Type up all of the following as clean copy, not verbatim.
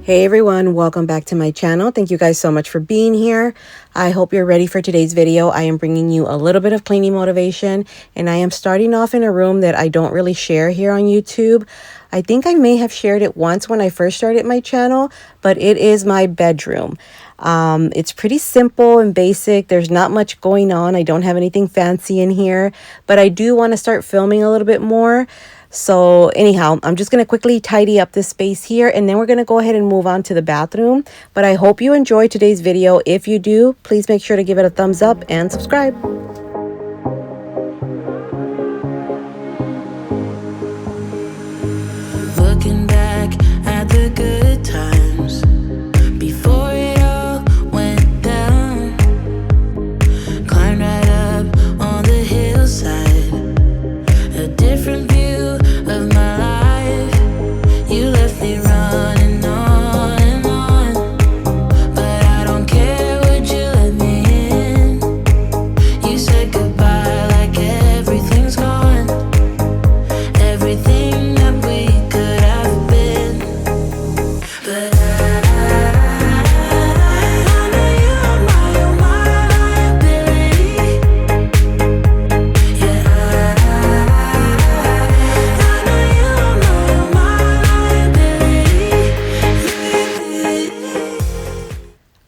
Hey everyone, welcome back to my channel. Thank you guys so much for being here. I hope you're ready for today's video. I am bringing you a little bit of cleaning motivation, and I am starting off in a room that I don't really share here on YouTube. I think I may have shared it once when I first started my channel, but it is my bedroom. It's pretty simple and basic. There's not much going on. I don't have anything fancy in here, but I do want to start filming a little bit more. So anyhow, I'm just going to quickly tidy up this space here, and then we're going to go ahead and move on to the bathroom. But I hope you enjoyed today's video. If you do, please make sure to give it a thumbs up and subscribe. Looking back at the good times before it all went down, climbed right up on the hillside, a different view of my life. You left me running on and on, but I don't care, would you let me in? You said goodbye like everything's gone, everything that we could have been. But I know you're my liability. Yeah, I know you're my liability.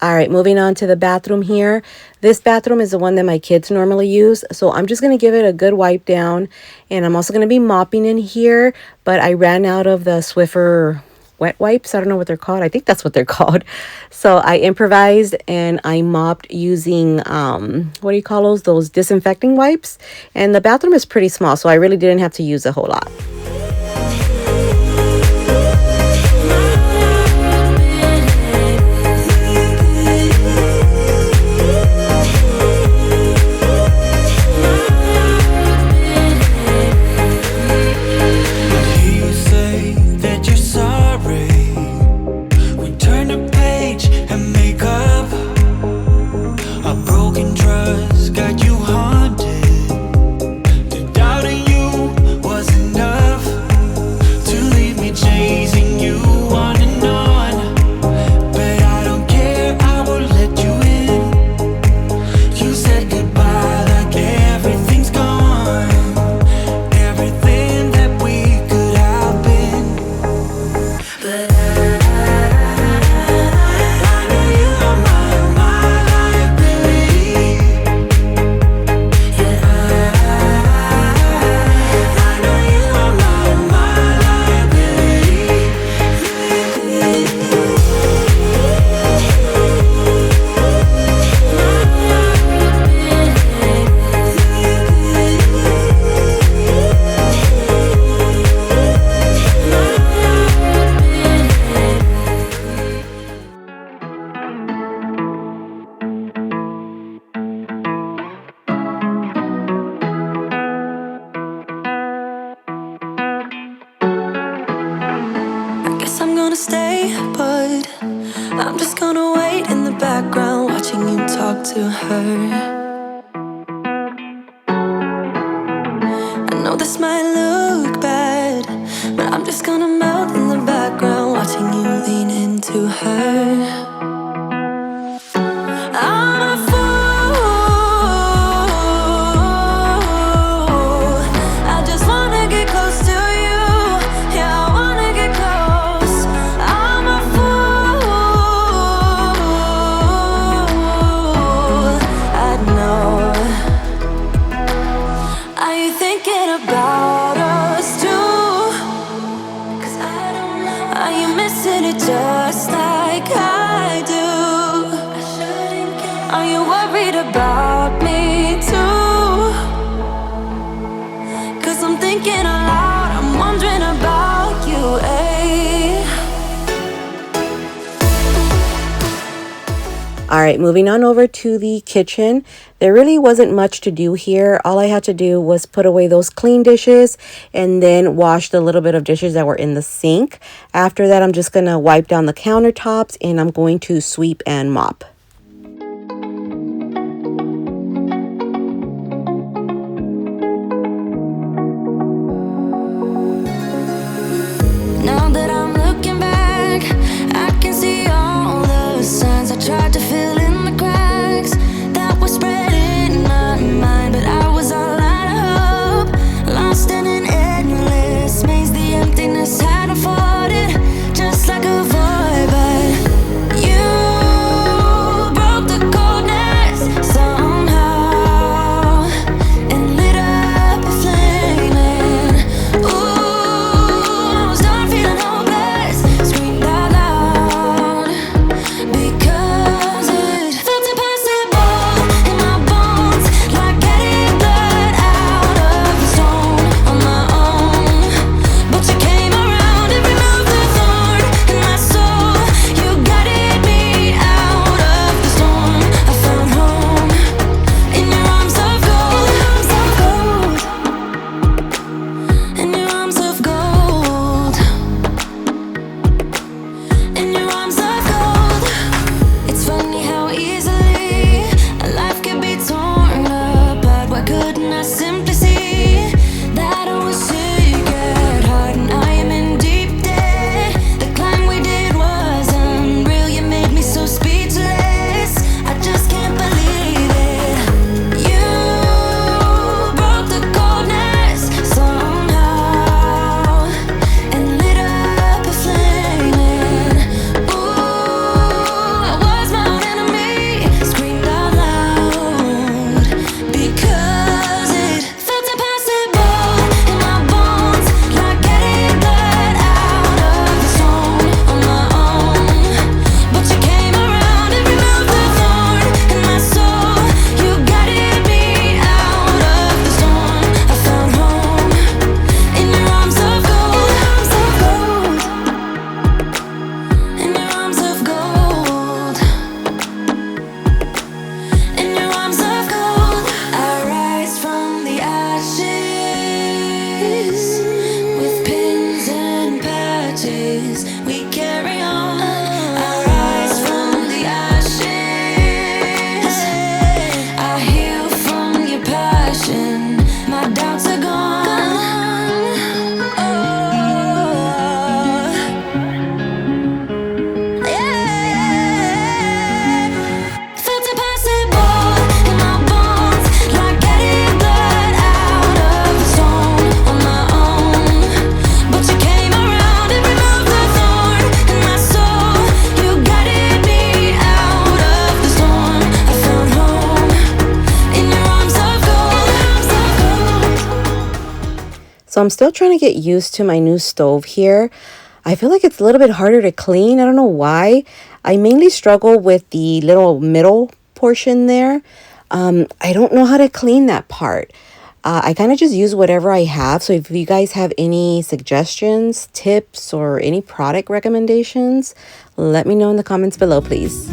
All right, moving on to the bathroom here. This bathroom is the one that my kids normally use. So I'm just going to give it a good wipe down. And I'm also going to be mopping in here. But I ran out of the Swiffer wet wipes. I don't know what they're called. I think that's what they're called. So I improvised and I mopped using, what do you call those? Those disinfecting wipes. And the bathroom is pretty small, so I really didn't have to use a whole lot. I'm gonna stay, but I'm just gonna wait in the background, watching you talk to her. I know this might look bad, but I'm just gonna melt in the background, watching you lean into her. I'm a fool, I just wanna get close to you. Yeah, I wanna get close. I'm a fool, I know. Are you thinking about us too? 'Cause I don't know. Are you missing it just like I do? Are you worried about me too? 'Cause I'm thinking aloud, I'm wondering about you, eh? All right, moving on over to the kitchen. There really wasn't much to do here. All I had to do was put away those clean dishes and then wash the little bit of dishes that were in the sink. After that, I'm just going to wipe down the countertops and I'm going to sweep and mop. Now that I'm looking back, I can So I'm still trying to get used to my new stove here. I feel like it's a little bit harder to clean. I don't know why. I mainly struggle with the little middle portion there. I don't know how to clean that part. I kind of just use whatever I have. So if you guys have any suggestions, tips, or any product recommendations, let me know in the comments below, please.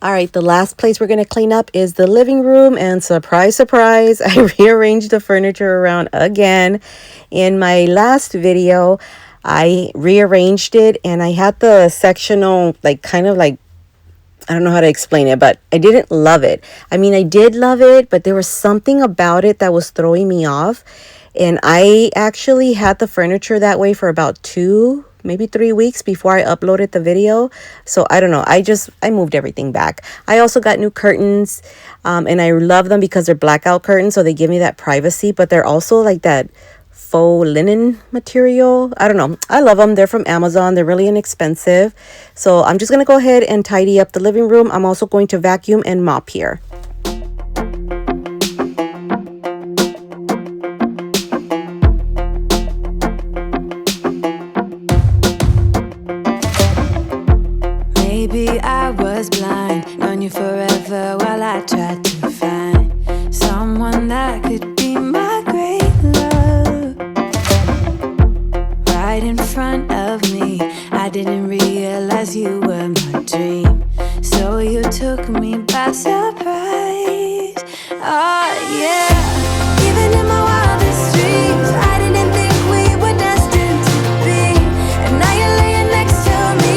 All right, the last place we're going to clean up is the living room. And surprise, surprise, I rearranged the furniture around again. In my last video, I rearranged it and I had the sectional, like kind of like, I don't know how to explain it, but I didn't love it. I mean, I did love it, but there was something about it that was throwing me off. And I actually had the furniture that way for about 2, maybe 3 weeks before I uploaded the video. So I don't know. I moved everything back. I also got new curtains, and I love them because they're blackout curtains. So they give me that privacy, but they're also like that faux linen material. I don't know. I love them. They're from Amazon. They're really inexpensive. So I'm just going to go ahead and tidy up the living room. I'm also going to vacuum and mop here. Maybe I was blind, known you forever while I tried to find someone that could be my great love. Right in front of me, I didn't realize you were my dream. So you took me by surprise. Oh yeah, even in my wildest dreams, I didn't think we were destined to be. And now you're laying next to me.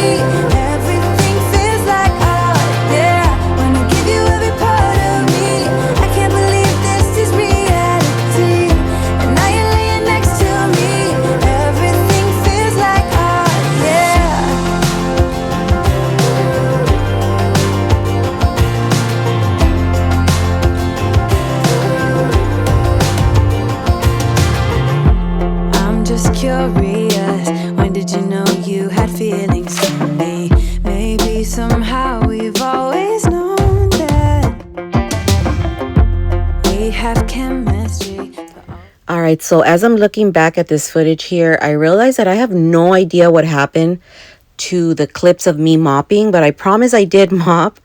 curious. When did you know you had feelings for me? Maybe somehow we've always known that we have chemistry. All right, so as I'm looking back at this footage here, I realize that I have no idea what happened to the clips of me mopping, but I promise I did mop.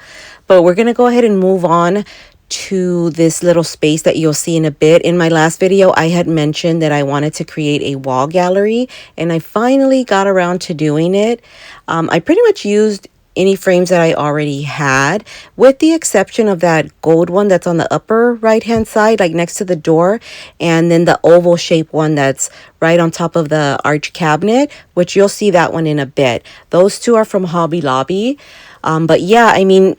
But we're gonna go ahead and move on to this little space that you'll see in a bit. In my last video, I had mentioned that I wanted to create a wall gallery, and I finally got around to doing it. I pretty much used any frames that I already had, with the exception of that gold one that's on the upper right hand side, like next to the door, and then the oval shape one that's right on top of the arch cabinet, which you'll see that one in a bit. Those two are from Hobby Lobby. But yeah, I mean,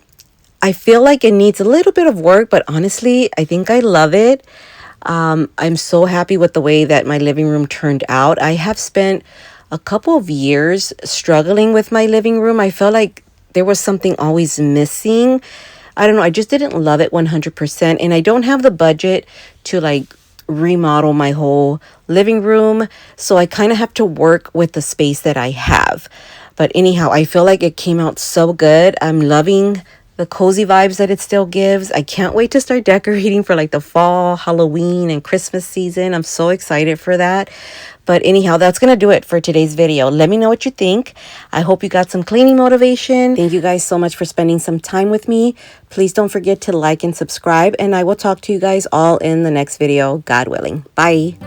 I feel like it needs a little bit of work, but honestly, I think I love it. I'm so happy with the way that my living room turned out. I have spent a couple of years struggling with my living room. I felt like there was something always missing. I don't know, I just didn't love it 100%, and I don't have the budget to like remodel my whole living room, so I kind of have to work with the space that I have. But anyhow, I feel like it came out so good. I'm loving the cozy vibes that it still gives. I can't wait to start decorating for like the fall, Halloween, and Christmas season. I'm so excited for that. But anyhow, that's going to do it for today's video. Let me know what you think. I hope you got some cleaning motivation. Thank you guys so much for spending some time with me. Please don't forget to like and subscribe, and I will talk to you guys all in the next video, God willing. Bye.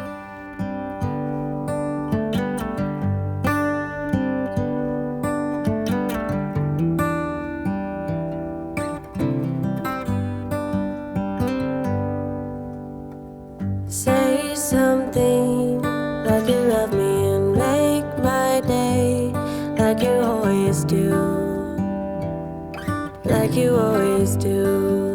Say something like you love me and make my day, like you always do, like you always do.